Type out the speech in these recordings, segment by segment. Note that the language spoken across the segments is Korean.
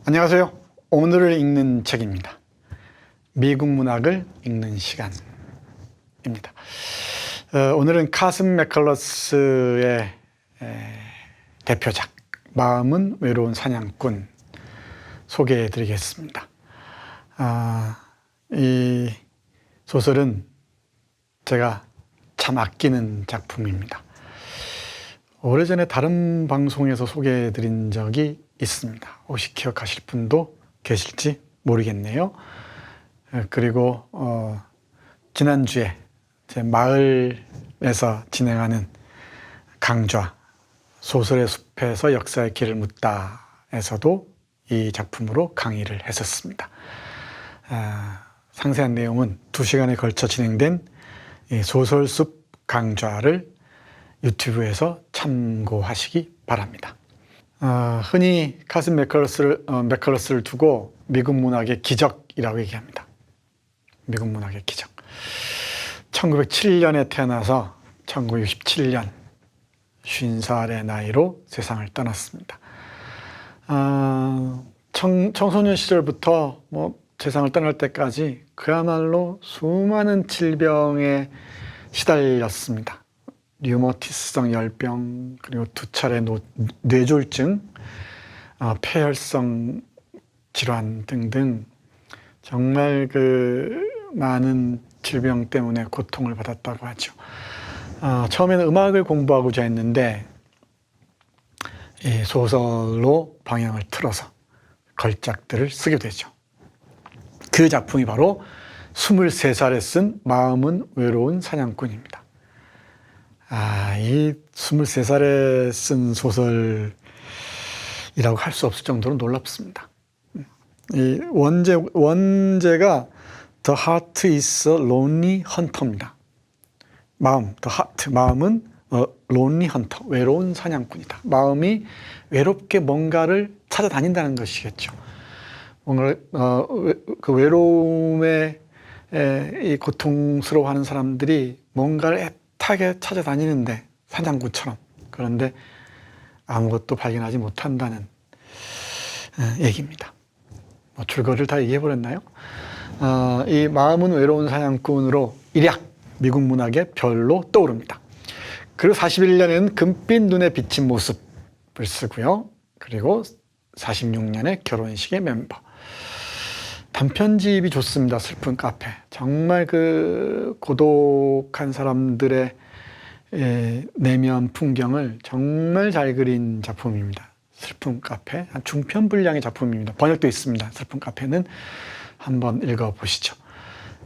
안녕하세요. 오늘을 읽는 책입니다. 미국 문학을 읽는 시간입니다. 오늘은 카슨 맥컬러스의 대표작 마음은 외로운 사냥꾼 소개해 드리겠습니다. 이 소설은 제가 참 아끼는 작품입니다. 오래전에 다른 방송에서 소개해 드린 적이 있습니다. 혹시 기억하실 분도 계실지 모르겠네요. 그리고 지난주에 제 마을에서 진행하는 강좌 소설의 숲에서 역사의 길을 묻다에서도 이 작품으로 강의를 했었습니다. 상세한 내용은 2시간에 걸쳐 진행된 이 소설숲 강좌를 유튜브에서 참고하시기 바랍니다. 흔히 카슨 맥컬러스를 두고 미국 문학의 기적이라고 얘기합니다. 미국 문학의 기적. 1907년에 태어나서 1967년 50살의 나이로 세상을 떠났습니다. 청소년 시절부터 세상을 떠날 때까지 그야말로 수많은 질병에 시달렸습니다. 류머티스성 열병, 그리고 2차례 뇌졸중, 폐혈성 질환 등등 정말 많은 질병 때문에 고통을 받았다고 하죠. 처음에는 음악을 공부하고자 했는데 이 소설로 방향을 틀어서 걸작들을 쓰게 되죠. 그 작품이 바로 23살에 쓴 마음은 외로운 사냥꾼입니다. 이 23살에 쓴 소설이라고 할 수 없을 정도로 놀랍습니다. 이 원제가 The Heart is a Lonely Hunter입니다. 마음, The Heart, 마음은 Lonely Hunter, 외로운 사냥꾼이다. 마음이 외롭게 뭔가를 찾아다닌다는 것이겠죠. 뭔가 그 외로움에 이 고통스러워하는 사람들이 뭔가를 애타게 찾아다니는데 사냥꾼처럼, 그런데 아무것도 발견하지 못한다는 얘기입니다. 줄거리를 다 얘기해버렸나요? 이 마음은 외로운 사냥꾼으로 일약 미국 문학의 별로 떠오릅니다. 그리고 41년에는 금빛 눈에 비친 모습을 쓰고요. 그리고 46년에 결혼식의 멤버. 단편집이 좋습니다. 슬픈 카페. 정말 고독한 사람들의 내면 풍경을 정말 잘 그린 작품입니다. 슬픈 카페. 중편 분량의 작품입니다. 번역도 있습니다. 슬픈 카페는 한번 읽어보시죠.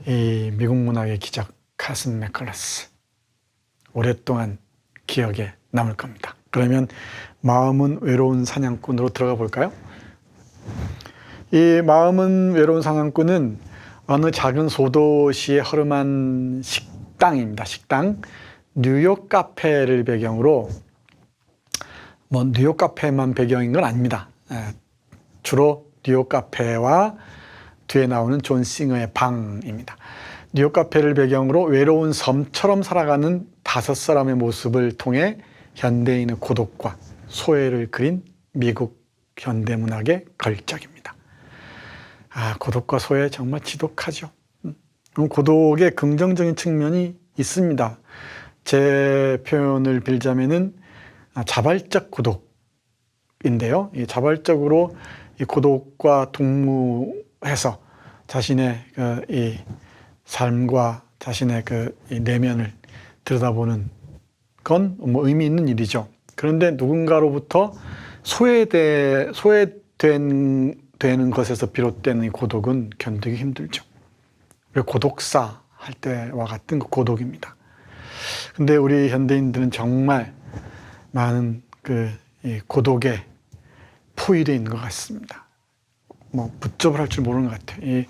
이 미국 문학의 기적 카슨 맥컬러스. 오랫동안 기억에 남을 겁니다. 그러면 마음은 외로운 사냥꾼으로 들어가 볼까요? 이 마음은 외로운 사냥꾼은 어느 작은 소도시의 허름한 식당입니다. 식당. 뉴욕 카페를 배경으로, 뉴욕 카페만 배경인 건 아닙니다. 주로 뉴욕 카페와 뒤에 나오는 존 싱어의 방입니다. 뉴욕 카페를 배경으로 외로운 섬처럼 살아가는 5사람의 모습을 통해 현대인의 고독과 소외를 그린 미국 현대문학의 걸작입니다. 고독과 소외 정말 지독하죠. 고독의 긍정적인 측면이 있습니다. 제 표현을 빌자면은 자발적 고독인데요. 이 자발적으로 이 고독과 동무해서 자신의 이 삶과 자신의 이 내면을 들여다보는 건 의미 있는 일이죠. 그런데 누군가로부터 소외되는 것에서 비롯된 이 고독은 견디기 힘들죠. 고독사 할 때와 같은 그 고독입니다. 근데 우리 현대인들은 정말 많은 이 고독에 포위되어 있는 것 같습니다. 붙잡을 할 줄 모르는 것 같아요.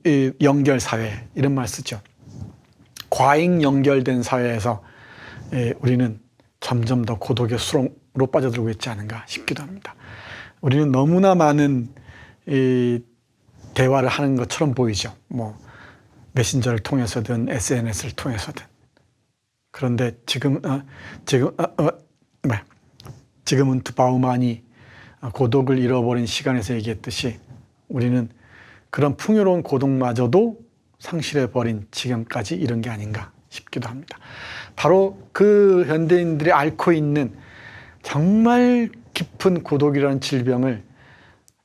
이 연결 사회, 이런 말 쓰죠. 과잉 연결된 사회에서 우리는 점점 더 고독의 수렁으로 빠져들고 있지 않은가 싶기도 합니다. 우리는 너무나 많은 이 대화를 하는 것처럼 보이죠. 메신저를 통해서든 SNS를 통해서든. 그런데 지금은 바우만이 고독을 잃어버린 시간에서 얘기했듯이 우리는 그런 풍요로운 고독마저도 상실해버린 지경까지 이른 게 아닌가 싶기도 합니다. 바로 그 현대인들이 앓고 있는 정말 깊은 고독이라는 질병을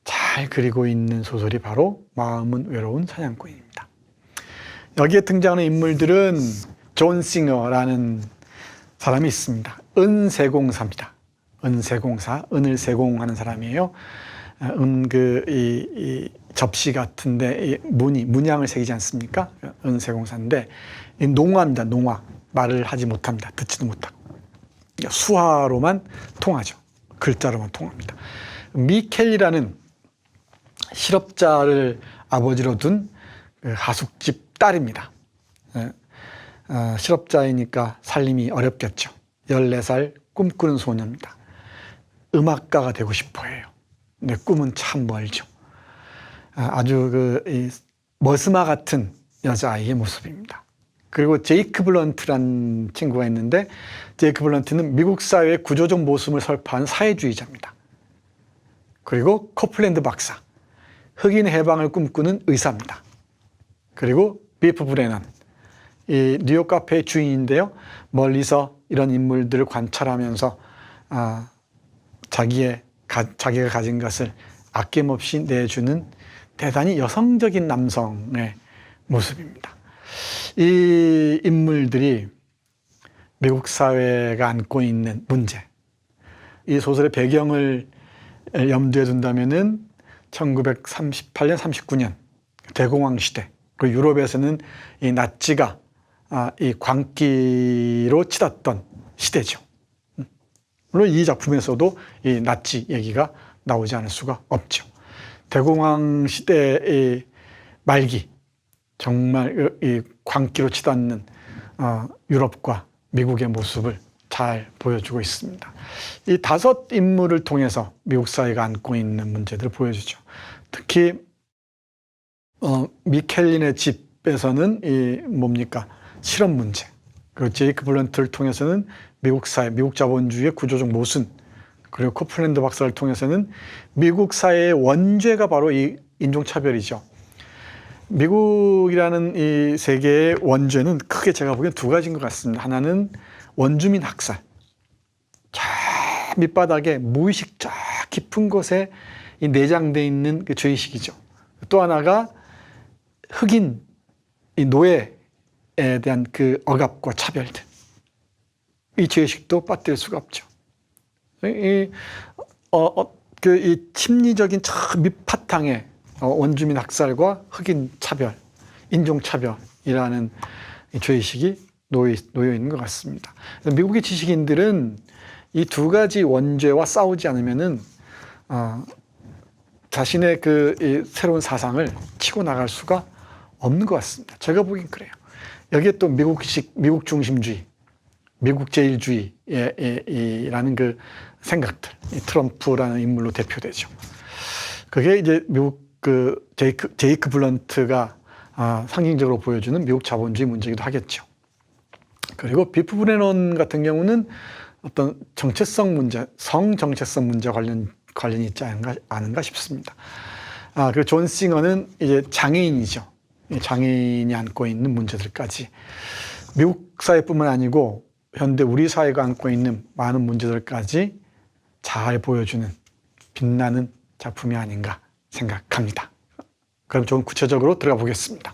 잘 그리고 있는 소설이 바로 마음은 외로운 사냥꾼입니다. 여기에 등장하는 인물들은 존 싱어라는 사람이 있습니다. 은세공사입니다. 은세공사, 은을 세공하는 사람이에요. 이 접시 같은데 문양을 새기지 않습니까? 은세공사인데 농화입니다. 농화. 말을 하지 못합니다. 듣지도 못하고. 수화로만 통하죠. 글자로만 통합니다. 미켈이라는 실업자를 아버지로 둔 하숙집 딸입니다. 실업자이니까 살림이 어렵겠죠. 14살 꿈꾸는 소녀입니다. 음악가가 되고 싶어 해요. 근데 꿈은 참 멀죠. 아주 머스마 같은 여자아이의 모습입니다. 그리고 제이크 블런트라는 친구가 있는데 제이크 블런트는 미국 사회의 구조적 모순을 설파하는 사회주의자입니다. 그리고 코플랜드 박사, 흑인 해방을 꿈꾸는 의사입니다. 그리고 비프 브레넌, 이 뉴욕 카페의 주인인데요. 멀리서 이런 인물들을 관찰하면서 자기가 가진 것을 아낌없이 내주는 대단히 여성적인 남성의 모습입니다. 이 인물들이 미국 사회가 안고 있는 문제, 이 소설의 배경을 염두에 둔다면은 1938년, 39년 대공황 시대, 그리고 유럽에서는 이 나치가 이 광기로 치닫던 시대죠. 물론 이 작품에서도 이 나치 얘기가 나오지 않을 수가 없죠. 대공황 시대의 말기, 정말 이 광기로 치닫는 유럽과 미국의 모습을 잘 보여주고 있습니다. 이 5 인물을 통해서 미국 사회가 안고 있는 문제들을 보여주죠. 특히 미켈린의 집에서는 이 뭡니까? 실업 문제. 그리고 제이크 블런트를 통해서는 미국 사회, 미국 자본주의의 구조적 모순. 그리고 코플랜드 박사를 통해서는 미국 사회의 원죄가 바로 이 인종차별이죠. 미국이라는 이 세계의 원죄는 크게 제가 보기엔 2가지인 것 같습니다. 하나는 원주민 학살. 저 밑바닥에 무의식 저 깊은 곳에 이 내장되어 있는 그 죄의식이죠. 또 하나가 흑인, 이 노예에 대한 그 억압과 차별들. 이 죄의식도 빠뜨릴 수가 없죠. 이 심리적인 저 밑바탕에 원주민 학살과 흑인 차별, 인종 차별이라는 죄의식이 놓여 있는 것 같습니다. 미국의 지식인들은 이 2가지 원죄와 싸우지 않으면은 자신의 이 새로운 사상을 치고 나갈 수가 없는 것 같습니다. 제가 보기엔 그래요. 여기에 또 미국 중심주의, 미국 제일주의라는 그 생각들, 트럼프라는 인물로 대표되죠. 그게 이제 미국 제이크 블런트가 상징적으로 보여주는 미국 자본주의 문제이기도 하겠죠. 그리고 비프 브레넌 같은 경우는 어떤 정체성 문제, 성 정체성 문제와 관련이 있지 않은가 싶습니다. 그리고 존 싱어는 이제 장애인이죠. 장애인이 안고 있는 문제들까지 미국 사회뿐만 아니고 현대 우리 사회가 안고 있는 많은 문제들까지 잘 보여주는 빛나는 작품이 아닌가 생각합니다. 그럼 좀 구체적으로 들어가 보겠습니다.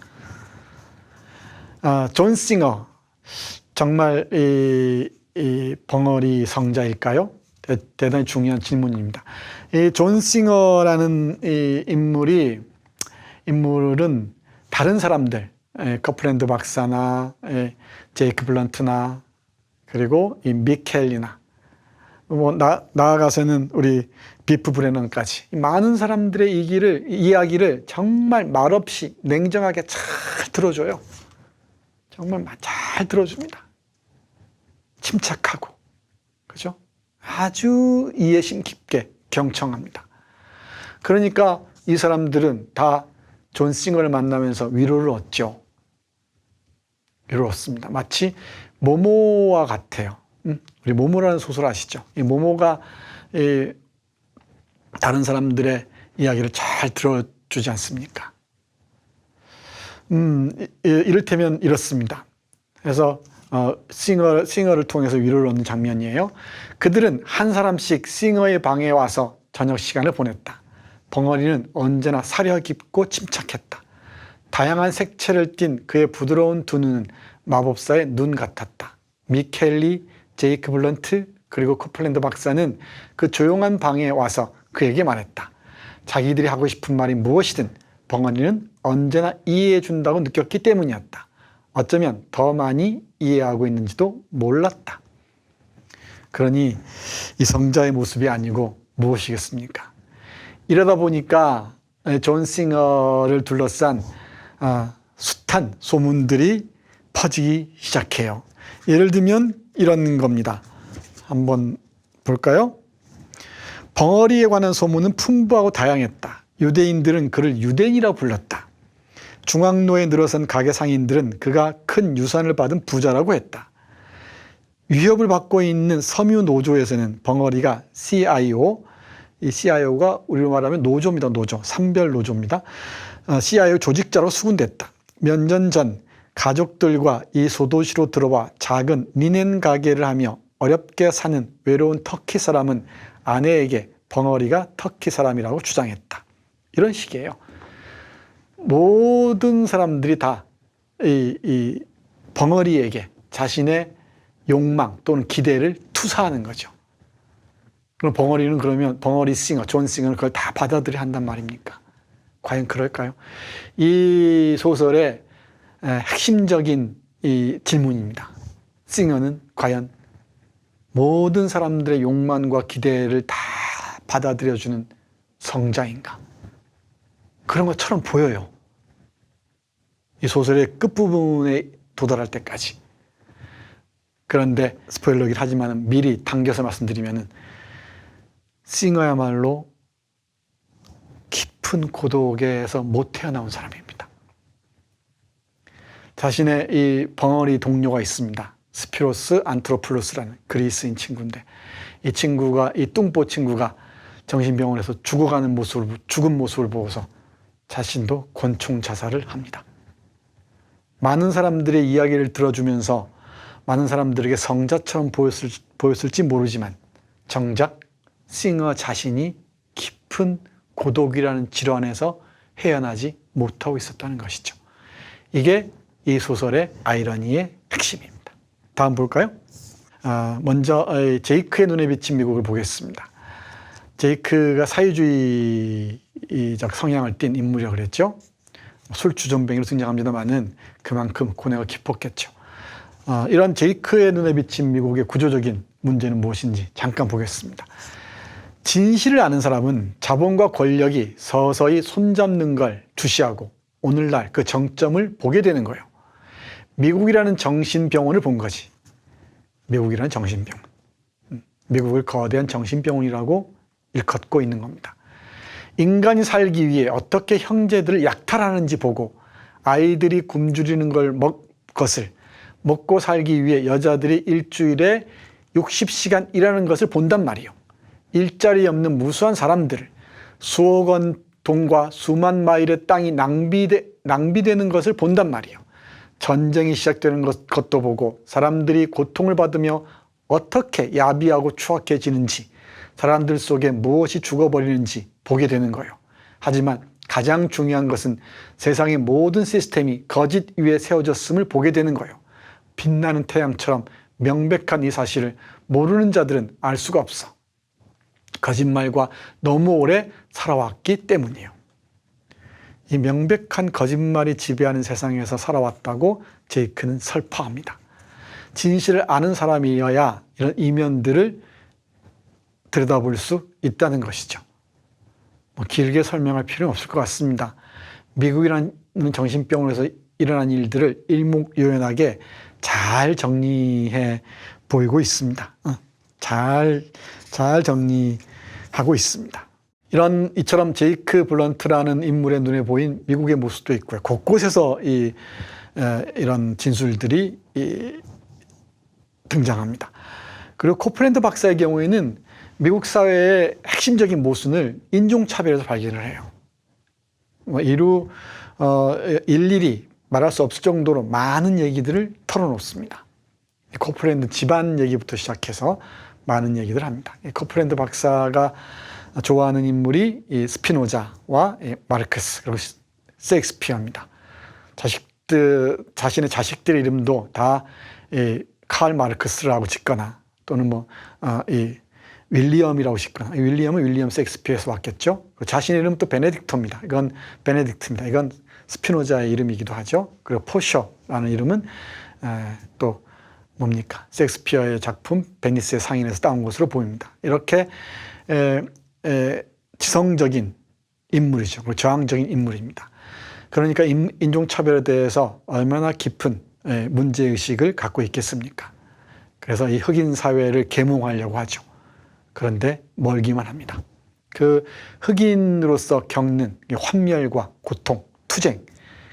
존 싱어, 정말 이 벙어리 성자일까요? 대단히 중요한 질문입니다. 이 존 싱어라는 이 인물은 다른 사람들, 커플랜드 박사나 제이크 블런트나 그리고 이 미켈리나 나아가서는 우리 비프 브레넌까지 많은 사람들의 이야기를 정말 말없이 냉정하게 잘 들어줘요. 정말 잘 들어줍니다. 침착하고, 그죠? 아주 이해심 깊게 경청합니다. 그러니까 이 사람들은 다 존 싱어를 만나면서 위로를 얻죠. 위로를 얻습니다. 마치 모모와 같아요. 우리 모모라는 소설 아시죠? 이 모모가 다른 사람들의 이야기를 잘 들어주지 않습니까? 이를테면 이렇습니다. 그래서 싱어를 통해서 위로를 얻는 장면이에요. 그들은 한 사람씩 싱어의 방에 와서 저녁 시간을 보냈다. 벙어리는 언제나 사려 깊고 침착했다. 다양한 색채를 띤 그의 부드러운 두 눈은 마법사의 눈 같았다. 미켈리, 제이크 블런트, 그리고 코플랜드 박사는 그 조용한 방에 와서 그에게 말했다. 자기들이 하고 싶은 말이 무엇이든 벙어리는 언제나 이해해 준다고 느꼈기 때문이었다. 어쩌면 더 많이 이해하고 있는지도 몰랐다. 그러니 이 성자의 모습이 아니고 무엇이겠습니까? 이러다 보니까 존 싱어를 둘러싼 숱한 소문들이 퍼지기 시작해요. 예를 들면 이런 겁니다. 한번 볼까요? 벙어리에 관한 소문은 풍부하고 다양했다. 유대인들은 그를 유대인이라고 불렀다. 중앙로에 늘어선 가게 상인들은 그가 큰 유산을 받은 부자라고 했다. 위협을 받고 있는 섬유 노조에서는 벙어리가 CIO, 이 CIO가 우리로 말하면 노조입니다. 노조, 산별 노조입니다. CIO 조직자로 수군됐다. 몇 년 전 가족들과 이 소도시로 들어와 작은 리넨 가게를 하며 어렵게 사는 외로운 터키 사람은 아내에게 벙어리가 터키 사람이라고 주장했다. 이런 식이에요. 모든 사람들이 다 이 벙어리에게 자신의 욕망 또는 기대를 투사하는 거죠. 그럼 벙어리는 그러면 벙어리 싱어, 존 싱어는 그걸 다 받아들여야 한단 말입니까? 과연 그럴까요? 이 소설의 핵심적인 이 질문입니다. 싱어는 과연 모든 사람들의 욕망과 기대를 다 받아들여주는 성자인가? 그런 것처럼 보여요. 이 소설의 끝부분에 도달할 때까지. 그런데 스포일러긴 하지만 미리 당겨서 말씀드리면은 싱어야말로 깊은 고독에서 못 태어나온 사람입니다. 자신의 이 벙어리 동료가 있습니다. 스피로스 안트로플로스라는 그리스인 친구인데 이 친구가, 이 뚱보 친구가 정신병원에서 죽은 모습을 보고서 자신도 권총 자살을 합니다. 많은 사람들의 이야기를 들어주면서 많은 사람들에게 성자처럼 보였을지 모르지만 정작 싱어 자신이 깊은 고독이라는 질환에서 헤어나지 못하고 있었다는 것이죠. 이게 이 소설의 아이러니의 핵심입니다. 다음 볼까요? 먼저 제이크의 눈에 비친 미국을 보겠습니다. 제이크가 사회주의적 성향을 띤 인물이라고 그랬죠. 술주정뱅이로 등장합니다만은 그만큼 고뇌가 깊었겠죠. 이런 제이크의 눈에 비친 미국의 구조적인 문제는 무엇인지 잠깐 보겠습니다. 진실을 아는 사람은 자본과 권력이 서서히 손잡는 걸 주시하고 오늘날 그 정점을 보게 되는 거예요. 미국이라는 정신병원을 본 거지. 미국이라는 정신병원. 미국을 거대한 정신병원이라고 일컫고 있는 겁니다. 인간이 살기 위해 어떻게 형제들을 약탈하는지 보고 아이들이 굶주리는 것을 먹고 살기 위해 여자들이 일주일에 60시간 일하는 것을 본단 말이에요. 일자리 없는 무수한 사람들을 수억 원 돈과 수만 마일의 땅이 낭비되는 것을 본단 말이에요. 전쟁이 시작되는 것도 보고 사람들이 고통을 받으며 어떻게 야비하고 추악해지는지 사람들 속에 무엇이 죽어버리는지 보게 되는 거예요. 하지만 가장 중요한 것은 세상의 모든 시스템이 거짓 위에 세워졌음을 보게 되는 거예요. 빛나는 태양처럼 명백한 이 사실을 모르는 자들은 알 수가 없어. 거짓말과 너무 오래 살아왔기 때문이에요. 이 명백한 거짓말이 지배하는 세상에서 살아왔다고 제이크는 설파합니다. 진실을 아는 사람이어야 이런 이면들을 들여다볼 수 있다는 것이죠. 길게 설명할 필요는 없을 것 같습니다. 미국이라는 정신병원에서 일어난 일들을 일목요연하게 잘 정리해 보이고 있습니다. 잘 정리하고 있습니다. 이처럼 제이크 블런트라는 인물의 눈에 보인 미국의 모습도 있고요. 곳곳에서 이런 진술들이 등장합니다. 그리고 코플랜드 박사의 경우에는 미국 사회의 핵심적인 모순을 인종차별에서 발견을 해요. 이루 일일이 말할 수 없을 정도로 많은 얘기들을 털어놓습니다. 코플랜드 집안 얘기부터 시작해서 많은 얘기들을 합니다. 코플랜드 박사가 좋아하는 인물이 이 스피노자와 마르크스 그리고 셰익스피어입니다. 자신의 자식들의 이름도 다 칼 마르크스라고 짓거나 또는 윌리엄이라고 짓거나, 윌리엄은 윌리엄 셰익스피어에서 왔겠죠. 자신의 이름은 또 베네딕토입니다. 이건 베네딕트입니다. 이건 스피노자의 이름이기도 하죠. 그리고 포셔라는 이름은 또 뭡니까? 셰익스피어의 작품 베니스의 상인에서 따온 것으로 보입니다. 이렇게 지성적인 인물이죠. 그리고 저항적인 인물입니다. 그러니까 인종차별에 대해서 얼마나 깊은 문제의식을 갖고 있겠습니까? 그래서 이 흑인 사회를 계몽하려고 하죠. 그런데 멀기만 합니다. 그 흑인으로서 겪는 환멸과 고통, 투쟁,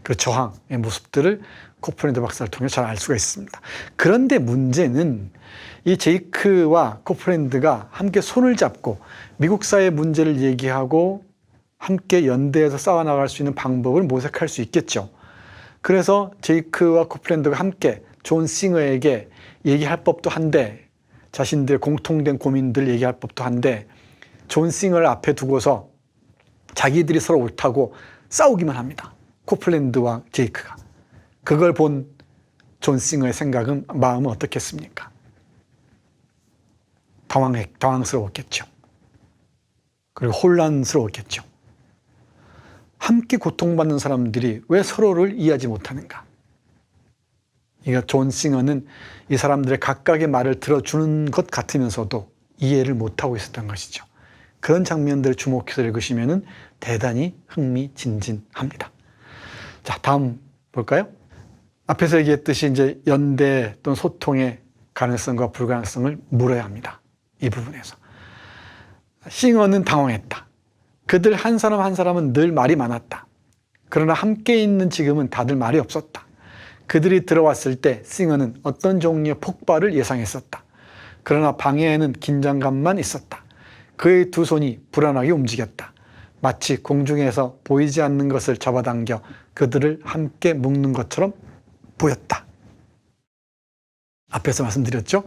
그 저항의 모습들을 코플랜드 박사를 통해 잘 알 수가 있습니다. 그런데 문제는 이 제이크와 코플랜드가 함께 손을 잡고 미국 사회 문제를 얘기하고 함께 연대해서 싸워나갈 수 있는 방법을 모색할 수 있겠죠. 그래서 제이크와 코플랜드가 함께 존 싱어에게 얘기할 법도 한데, 자신들의 공통된 고민들 얘기할 법도 한데, 존 싱어를 앞에 두고서 자기들이 서로 옳다고 싸우기만 합니다. 코플랜드와 제이크가. 그걸 본 존 싱어의 마음은 어떻겠습니까? 당황스러웠겠죠. 그리고 혼란스러웠겠죠. 함께 고통받는 사람들이 왜 서로를 이해하지 못하는가? 그러니까 존 싱어는 이 사람들의 각각의 말을 들어주는 것 같으면서도 이해를 못하고 있었던 것이죠. 그런 장면들을 주목해서 읽으시면 대단히 흥미진진합니다. 자, 다음 볼까요? 앞에서 얘기했듯이 이제 연대 또는 소통의 가능성과 불가능성을 물어야 합니다. 이 부분에서. 싱어는 당황했다. 그들 한 사람 한 사람은 늘 말이 많았다. 그러나 함께 있는 지금은 다들 말이 없었다. 그들이 들어왔을 때 싱어는 어떤 종류의 폭발을 예상했었다. 그러나 방해에는 긴장감만 있었다. 그의 두 손이 불안하게 움직였다. 마치 공중에서 보이지 않는 것을 잡아당겨 그들을 함께 묶는 것처럼 보였다. 앞에서 말씀드렸죠.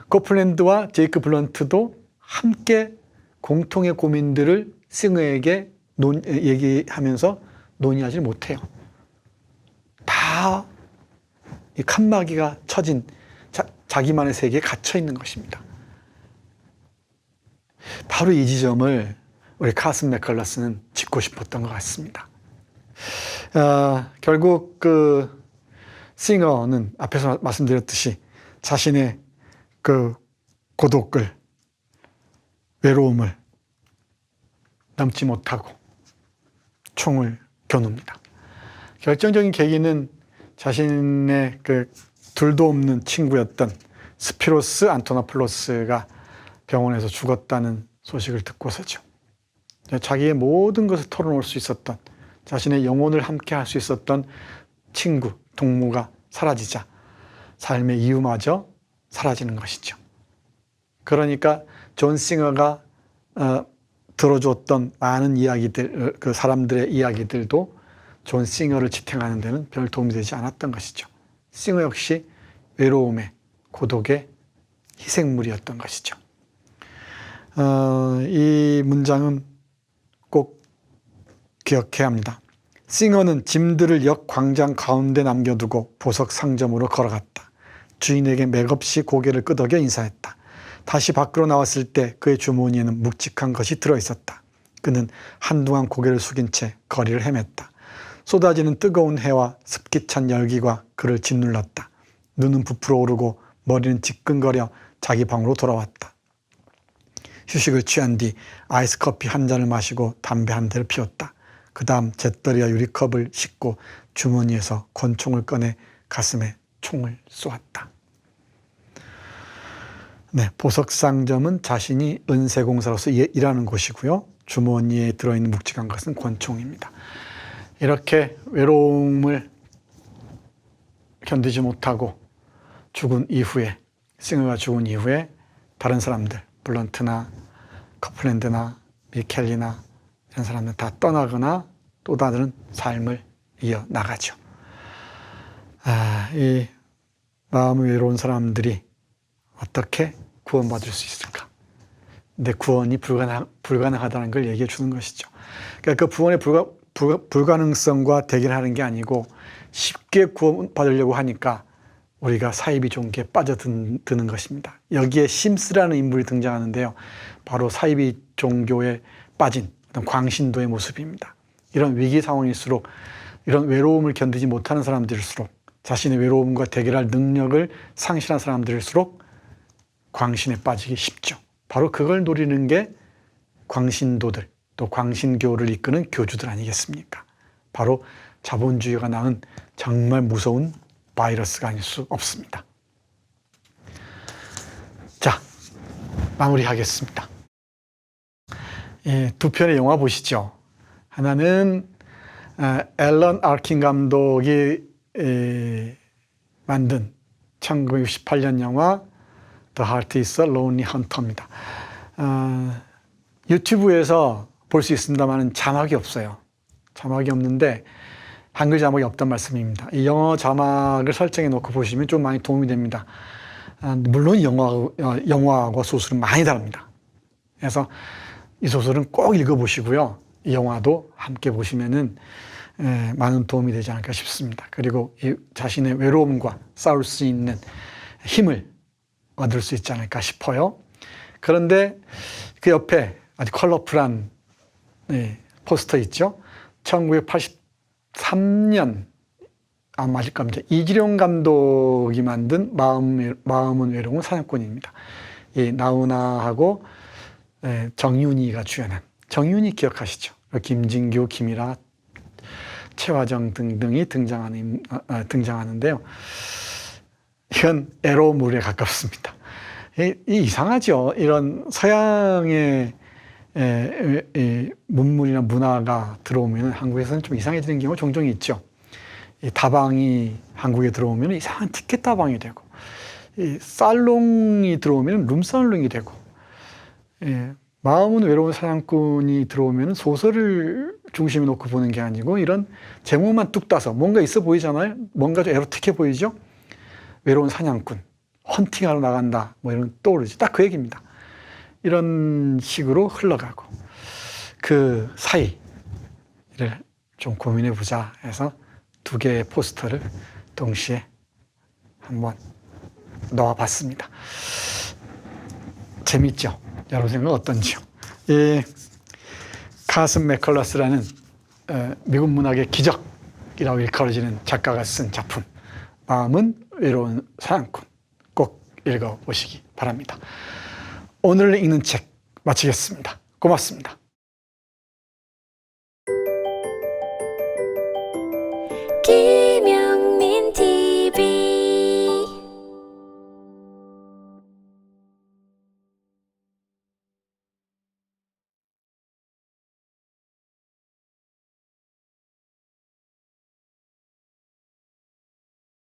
코플랜드와 제이크 블런트도 함께 공통의 고민들을 싱어에게 얘기하면서 논의하지 못해요. 다 이 칸막이가 쳐진 자기만의 세계에 갇혀 있는 것입니다. 바로 이 지점을 우리 카슨 맥컬러스는 짚고 싶었던 것 같습니다. 결국 그 싱어는 앞에서 말씀드렸듯이 자신의 그 고독을, 외로움을 넘지 못하고 총을 겨눕니다. 결정적인 계기는 자신의 그 둘도 없는 친구였던 스피로스 안토나플로스가 병원에서 죽었다는 소식을 듣고서죠. 자기의 모든 것을 털어놓을 수 있었던, 자신의 영혼을 함께 할 수 있었던 친구, 동무가 사라지자 삶의 이유마저 사라지는 것이죠. 그러니까 존 싱어가 들어줬던 많은 이야기들, 그 사람들의 이야기들도 존 싱어를 지탱하는 데는 별 도움이 되지 않았던 것이죠. 싱어 역시 외로움의, 고독의 희생물이었던 것이죠. 이 문장은 꼭 기억해야 합니다. 싱어는 짐들을 역 광장 가운데 남겨두고 보석 상점으로 걸어갔다. 주인에게 맥없이 고개를 끄덕여 인사했다. 다시 밖으로 나왔을 때 그의 주머니에는 묵직한 것이 들어있었다. 그는 한동안 고개를 숙인 채 거리를 헤맸다. 쏟아지는 뜨거운 해와 습기 찬 열기가 그를 짓눌렀다. 눈은 부풀어 오르고 머리는 지끈거려 자기 방으로 돌아왔다. 휴식을 취한 뒤 아이스 커피 한 잔을 마시고 담배 한 대를 피웠다. 그 다음 잿더리와 유리컵을 씻고 주머니에서 권총을 꺼내 가슴에 총을 쏘았다. 네, 보석상점은 자신이 은세공사로서 일하는 곳이고요. 주머니에 들어있는 묵직한 것은 권총입니다. 이렇게 외로움을 견디지 못하고 죽은 이후에, 싱어가 죽은 이후에 다른 사람들, 블런트나 커플랜드나 미켈리나 이런 사람들 다 떠나거나 또 다른 삶을 이어나가죠. 이 마음이 외로운 사람들이 어떻게 구원받을 수 있을까? 근데 구원이 불가능하다는 걸 얘기해 주는 것이죠. 그러니까 그 구원의 불가능성과 대결하는 게 아니고 쉽게 구원받으려고 하니까 우리가 사이비 종교에 빠져드는 것입니다. 여기에 심스라는 인물이 등장하는데요. 바로 사이비 종교에 빠진 어떤 광신도의 모습입니다. 이런 위기 상황일수록, 이런 외로움을 견디지 못하는 사람들일수록, 자신의 외로움과 대결할 능력을 상실한 사람들일수록 광신에 빠지기 쉽죠. 바로 그걸 노리는 게 광신도들, 또 광신교를 이끄는 교주들 아니겠습니까? 바로 자본주의가 낳은 정말 무서운 바이러스가 아닐 수 없습니다. 자, 마무리하겠습니다. 두 편의 영화 보시죠. 하나는 앨런 아킨 감독이 만든 1968년 영화 The Heart is a Lonely Hunter입니다. 유튜브에서 볼 수 있습니다만 자막이 없어요. 자막이 없는데 한글 자막이 없단 말씀입니다. 이 영어 자막을 설정해 놓고 보시면 좀 많이 도움이 됩니다. 물론 영화와 소설은 많이 다릅니다. 그래서 이 소설은 꼭 읽어보시고요. 이 영화도 함께 보시면은 많은 도움이 되지 않을까 싶습니다. 그리고 이 자신의 외로움과 싸울 수 있는 힘을 얻을 수 있지 않을까 싶어요. 그런데 그 옆에 아주 컬러풀한 포스터 있죠. 1983년 맞을 겁니다. 이기룡 감독이 만든 마음은 외로운 사냥꾼입니다. 이 나훈아하고 정윤희가 주연한, 정윤희 기억하시죠? 김진규, 김일아, 최화정 등등이 등장하는데요. 이건 에로물에 가깝습니다. 이상하죠. 이런 서양의 문물이나 문화가 들어오면 한국에서는 좀 이상해지는 경우가 종종 있죠. 이 다방이 한국에 들어오면 이상한 티켓 다방이 되고, 이 살롱이 들어오면 룸살롱이 되고, 마음은 외로운 사냥꾼이 들어오면 소설을 중심에 놓고 보는 게 아니고 이런 제목만 뚝 따서 뭔가 있어 보이잖아요. 뭔가 좀 에로틱해 보이죠. 외로운 사냥꾼, 헌팅하러 나간다, 뭐 이런 떠오르지. 딱 그 얘기입니다. 이런 식으로 흘러가고 그 사이를 좀 고민해 보자 해서 두 개의 포스터를 동시에 한번 넣어봤습니다. 재밌죠? 여러분 생각 어떤지요? 이 카슨 맥컬러스라는 미국 문학의 기적이라고 일컬어지는 작가가 쓴 작품, 마음은 외로운 사냥꾼, 꼭 읽어보시기 바랍니다. 오늘 읽는 책 마치겠습니다. 고맙습니다. 기